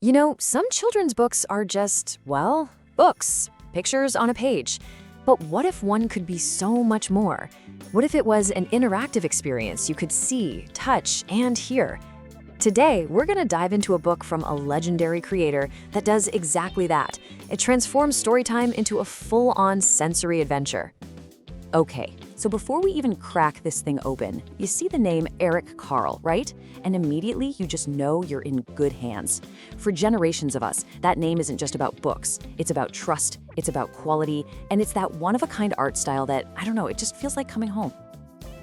Some children's books are just, well, books, pictures on a page. But what if one could be so much more? What if it was an interactive experience you could see, touch, and hear? Today, we're going to dive into a book from a legendary creator that does exactly that. It transforms storytime into a full-on sensory adventure. Okay, so before we even crack this thing open, you see the name Eric Carle, right? And immediately you just know you're in good hands. For generations of us, that name isn't just about books. It's about trust, it's about quality, and it's that one-of-a-kind art style that, it just feels like coming home.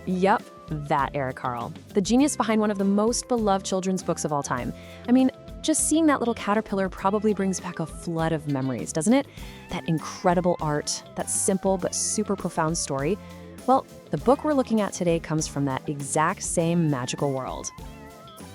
Yup, that Eric Carle, the genius behind one of the most beloved children's books of all time. Just seeing that little caterpillar probably brings back a flood of memories, doesn't it? That incredible art, that simple but super profound story. Well, the book we're looking at today comes from that exact same magical world.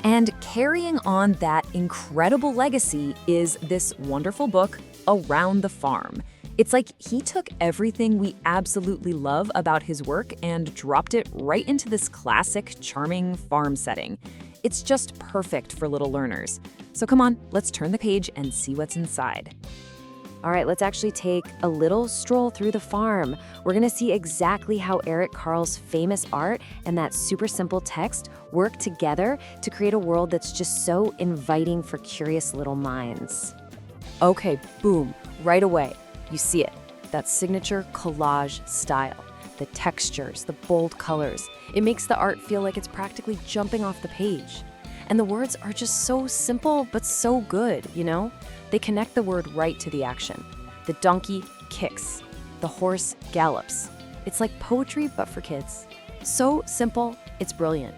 And carrying on that incredible legacy is this wonderful book, Around the Farm. It's like he took everything we absolutely love about his work and dropped it right into this classic, charming farm setting. It's just perfect for little learners. So come on, let's turn the page and see what's inside. All right, let's actually take a little stroll through the farm. We're gonna see exactly how Eric Carle's famous art and that super simple text work together to create a world that's just so inviting for curious little minds. Okay, boom, right away, you see it, that signature collage style. The textures, the bold colors. It makes the art feel like it's practically jumping off the page. And the words are just so simple, but so good, They connect the word right to the action. The donkey kicks. The horse gallops. It's like poetry, but for kids. So simple, it's brilliant.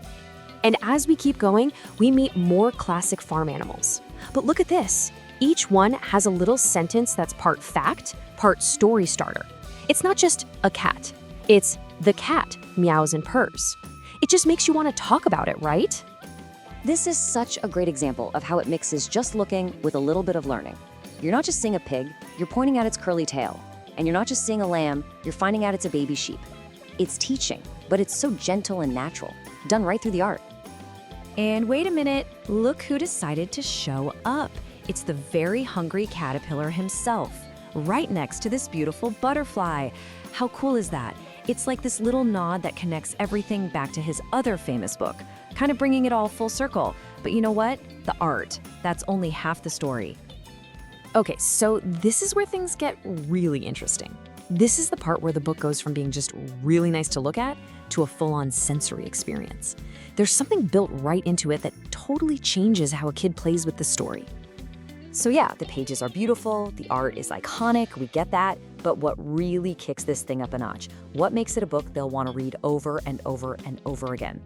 And as we keep going, we meet more classic farm animals. But look at this. Each one has a little sentence that's part fact, part story starter. It's not just a cat. It's the cat meows and purrs. It just makes you want to talk about it, right? This is such a great example of how it mixes just looking with a little bit of learning. You're not just seeing a pig, you're pointing out its curly tail. And you're not just seeing a lamb, you're finding out it's a baby sheep. It's teaching, but it's so gentle and natural, done right through the art. And wait a minute, look who decided to show up. It's the very hungry caterpillar himself, right next to this beautiful butterfly. How cool is that? It's like this little nod that connects everything back to his other famous book, kind of bringing it all full circle. But you know what? The art, that's only half the story. Okay, so this is where things get really interesting. This is the part where the book goes from being just really nice to look at to a full-on sensory experience. There's something built right into it that totally changes how a kid plays with the story. So yeah, the pages are beautiful, the art is iconic, we get that, but what really kicks this thing up a notch? What makes it a book they'll want to read over and over and over again?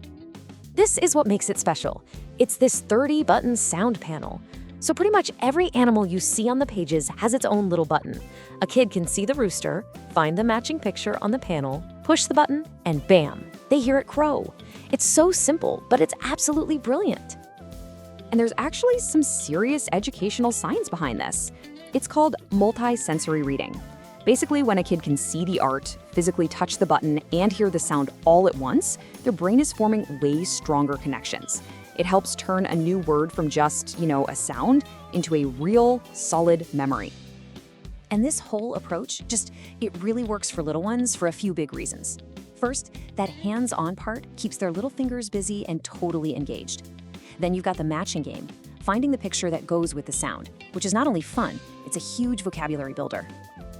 This is what makes it special. It's this 30-button sound panel. So pretty much every animal you see on the pages has its own little button. A kid can see the rooster, find the matching picture on the panel, push the button, and bam, they hear it crow. It's so simple, but it's absolutely brilliant. And there's actually some serious educational science behind this. It's called multisensory reading. Basically, when a kid can see the art, physically touch the button, and hear the sound all at once, their brain is forming way stronger connections. It helps turn a new word from just, a sound into a real, solid memory. And this whole approach, it really works for little ones for a few big reasons. First, that hands-on part keeps their little fingers busy and totally engaged. Then you've got the matching game, finding the picture that goes with the sound, which is not only fun, it's a huge vocabulary builder.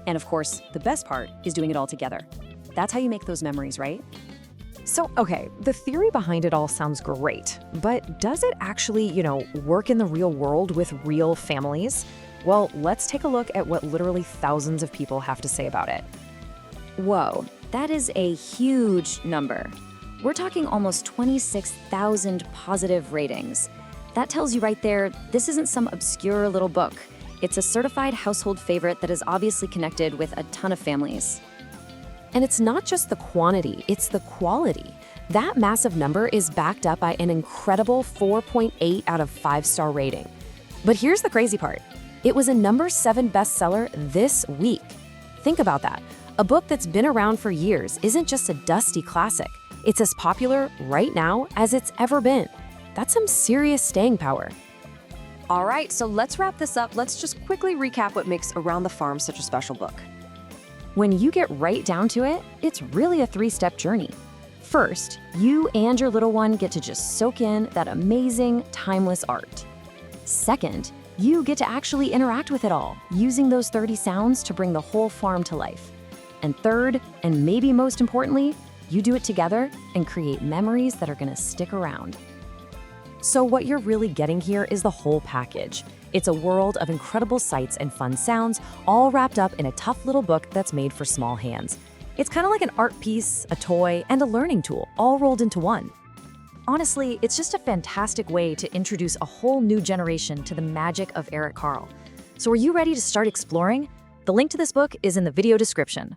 And of course, the best part is doing it all together. That's how you make those memories, right? So, okay, the theory behind it all sounds great, but does it actually, work in the real world with real families? Well, let's take a look at what literally thousands of people have to say about it. Whoa, that is a huge number. We're talking almost 26,000 positive ratings. That tells you right there, this isn't some obscure little book. It's a certified household favorite that is obviously connected with a ton of families. And it's not just the quantity, it's the quality. That massive number is backed up by an incredible 4.8 out of 5-star rating. But here's the crazy part. It was a #7 bestseller this week. Think about that. A book that's been around for years isn't just a dusty classic. It's as popular right now as it's ever been. That's some serious staying power. All right, so let's wrap this up. Let's just quickly recap what makes Around the Farm such a special book. When you get right down to it, it's really a three-step journey. First, you and your little one get to just soak in that amazing, timeless art. Second, you get to actually interact with it all, using those 30 sounds to bring the whole farm to life. And third, and maybe most importantly, you do it together and create memories that are gonna stick around. So what you're really getting here is the whole package. It's a world of incredible sights and fun sounds, all wrapped up in a tough little book that's made for small hands. It's kind of like an art piece, a toy, and a learning tool, all rolled into one. Honestly, it's just a fantastic way to introduce a whole new generation to the magic of Eric Carle. So are you ready to start exploring? The link to this book is in the video description.